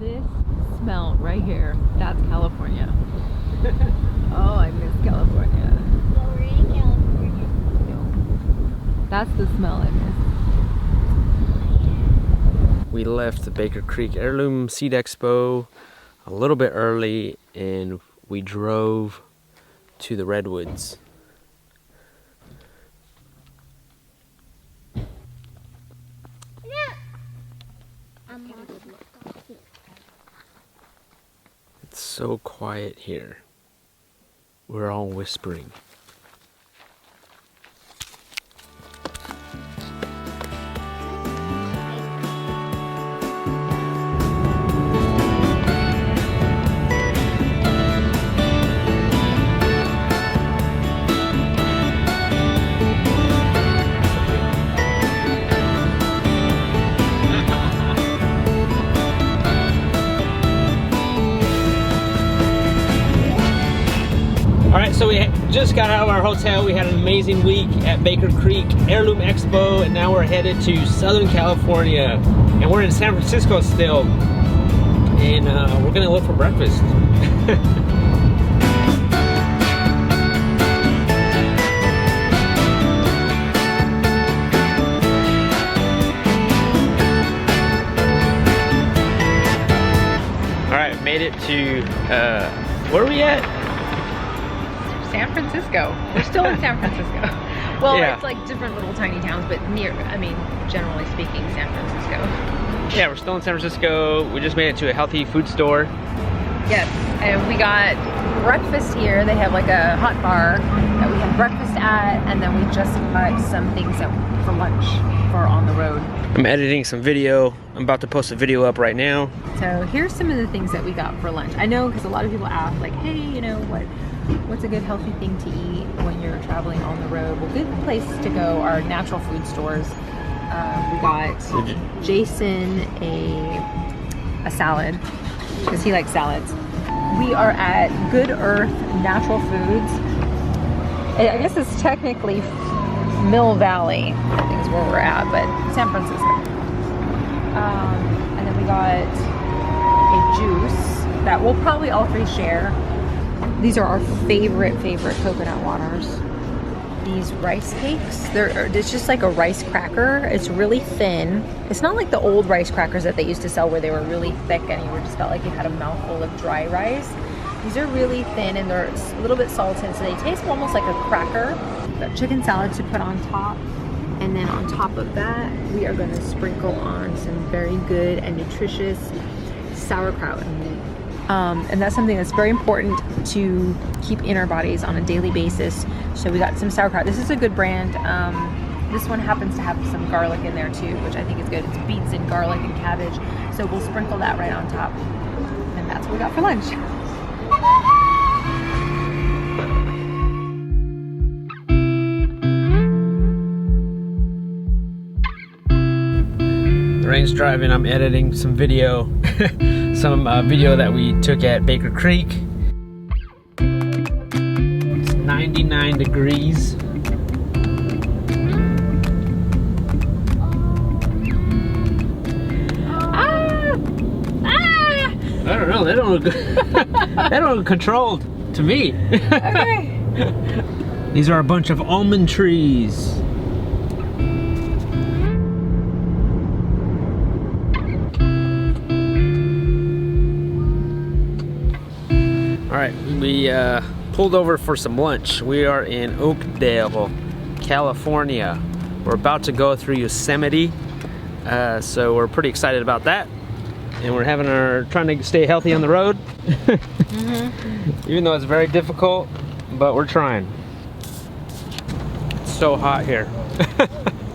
This smell right here, that's California. Oh, I miss California. Lorraine, California. That's the smell I miss. We left the Baker Creek Heirloom Seed Expo a little bit early and we drove to the Redwoods. It's so quiet here. We're all whispering. Alright, so we just got out of our hotel. We had an amazing week at Baker Creek Heirloom Expo, and now we're headed to Southern California. And we're in San Francisco still. And we're gonna look for breakfast. Alright, made it to, where are we at? San Francisco. We're still in San Francisco. Well, Yeah. it's like different little tiny towns, but near, I mean, generally speaking, San Francisco. Yeah, we're still in San Francisco. We just made it to a healthy food store. Yes, and we got breakfast here. They have like a hot bar that we had breakfast at, and then we just got some things for lunch for on the road. I'm editing some video. I'm about to post a video up right now. So here's some of the things that we got for lunch. I know because a lot of people ask like, hey, you know, what's a good healthy thing to eat when you're traveling on the road? Well, good place to go are natural food stores. We got Jason a salad because he likes salads. We are at Good Earth Natural Foods. I guess it's technically Mill Valley, I think is where we're at, but San Francisco. And then we got a juice that we'll probably all three share. These are our favorite coconut waters. These rice cakes, it's just like a rice cracker. It's really thin. It's not like the old rice crackers that they used to sell where they were really thick and you just felt like you had a mouthful of dry rice. These are really thin and they're a little bit salted, so they taste almost like a cracker. We've got chicken salad to put on top. And then on top of that, we are gonna sprinkle on some very good and nutritious sauerkraut. And that's something that's very important to keep in our bodies on a daily basis. So we got some sauerkraut. This is a good brand. This one happens to have some garlic in there too, which I think is good. It's beets and garlic and cabbage. So we'll sprinkle that right on top. And that's what we got for lunch. Lorraine's driving, I'm editing some video. Some video that we took at Baker Creek. It's 99 degrees. I don't know, they don't look they don't look controlled to me. Okay. These are a bunch of almond trees. Alright, we pulled over for some lunch. We are in Oakdale, California. We're about to go through Yosemite, so we're pretty excited about that. And we're trying to stay healthy on the road. Even though it's very difficult, but we're trying. It's so hot here.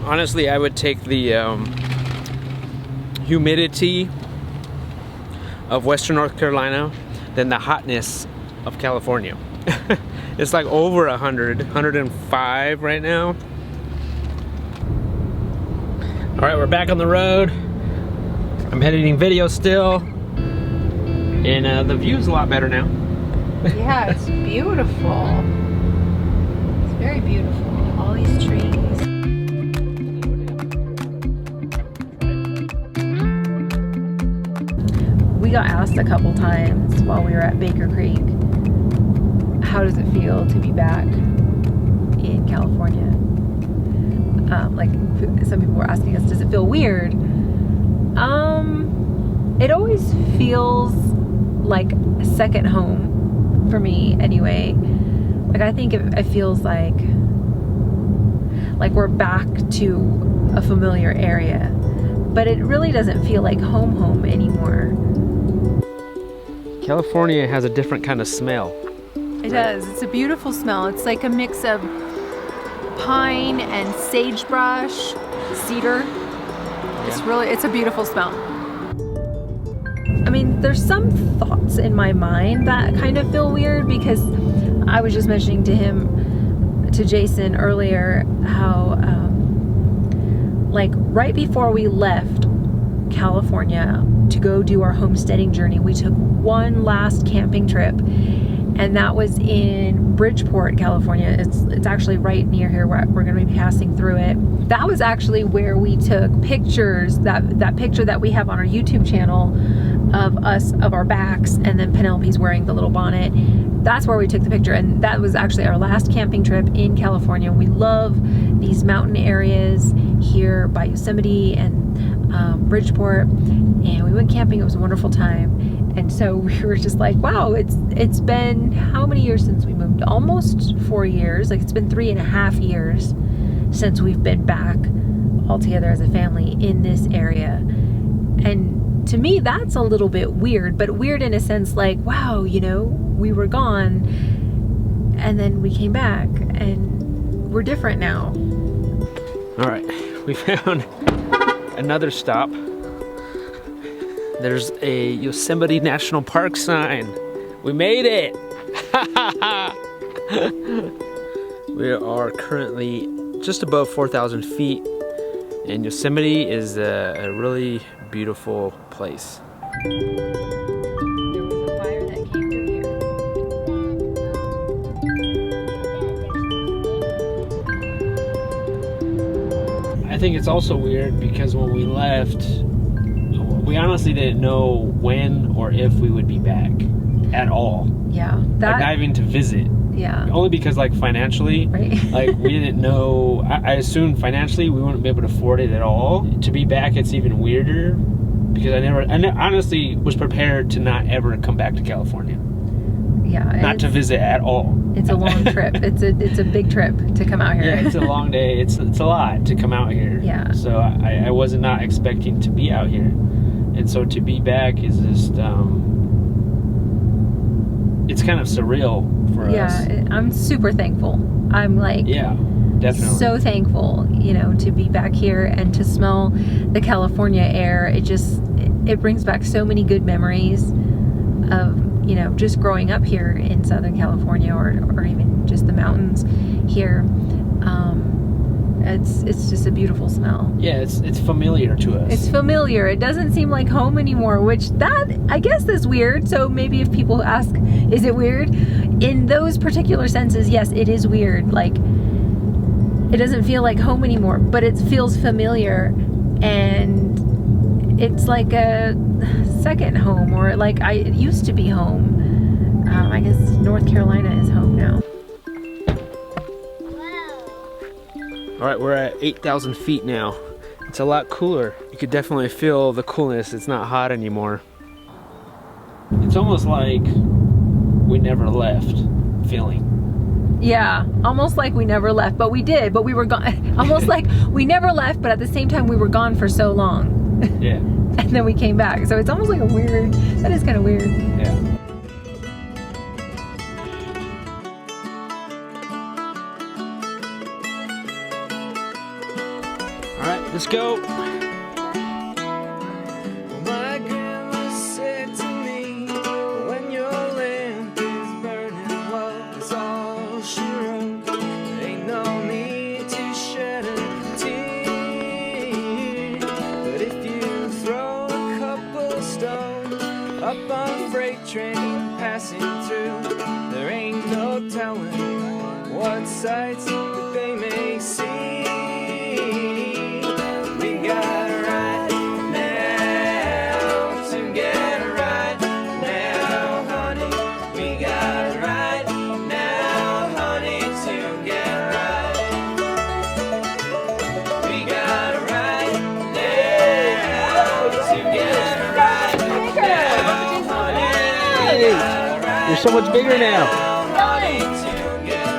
Honestly, I would take the humidity of Western North Carolina than the hotness of California. It's like over 100, 105 right now. All right, we're back on the road. I'm editing video still, and the view's a lot better now. Yeah, it's beautiful. It's very beautiful. All these trees. We got asked a couple times while we were at Baker Creek, how does it feel to be back in California? Like some people were asking us, does it feel weird? It always feels like a second home for me anyway. Like I think it feels like we're back to a familiar area, but it really doesn't feel like home anymore. California has a different kind of smell. It does. It's a beautiful smell. It's like a mix of pine and sagebrush, cedar. It's a beautiful smell. I mean, there's some thoughts in my mind that kind of feel weird because I was just mentioning to Jason earlier how like right before we left California to go do our homesteading journey, we took one last camping trip, and that was in Bridgeport, California. It's actually right near here where we're going to be passing through it. That was actually where we took pictures, that picture that we have on our YouTube channel of our backs, and then Penelope's wearing the little bonnet. That's where we took the picture, and that was actually our last camping trip in California. We love these mountain areas here by Yosemite and Bridgeport, and we went camping. It was a wonderful time. And so we were just like, wow, it's been how many years since we moved? Almost 4 years. Like it's been 3.5 years since we've been back all together as a family in this area. And to me, that's a little bit weird, but weird in a sense like, wow, you know, we were gone and then we came back and we're different now. All right, we found another stop. There's a Yosemite National Park sign. We made it! We are currently just above 4,000 feet, and Yosemite is a really beautiful place. There was a fire that came through here. I think it's also weird because when we left, we honestly didn't know when or if we would be back at all. Yeah. Like not even to visit. Yeah. Only because like financially, right. like we didn't know, I assumed financially we wouldn't be able to afford it at all. To be back, it's even weirder because I honestly was prepared to not ever come back to California. Yeah. Not to visit at all. It's a long trip. It's a big trip to come out here. Yeah, it's a long day. It's a lot to come out here. Yeah. So I was not expecting to be out here. And so to be back is just, it's kind of surreal for us. Yeah, I'm super thankful. I'm like, yeah, definitely. So thankful, you know, to be back here and to smell the California air. It brings back so many good memories of, you know, just growing up here in Southern California or even just the mountains here. It's just a beautiful smell. Yeah, it's familiar to us. It's familiar. It doesn't seem like home anymore, which that I guess is weird. So maybe if people ask, is it weird? In those particular senses, yes, it is weird. Like it doesn't feel like home anymore, but it feels familiar, and it's like a second home, or like it used to be home. I guess North Carolina is home now. All right, we're at 8,000 feet now. It's a lot cooler. You could definitely feel the coolness. It's not hot anymore. It's almost like we never left feeling. Yeah, almost like we never left, but we did, but we were gone. Almost like we never left, but at the same time we were gone for so long. Yeah. And then we came back. So it's almost like that is kind of weird. Yeah. Let's go. My grandma said to me, when your lamp is burning low, that's all she wrote. There ain't no need to shed a tear. But if you throw a couple stones up on freight train passing through, there ain't no telling what sights that they may see. We got right now to get right. so much bigger now. Ready to get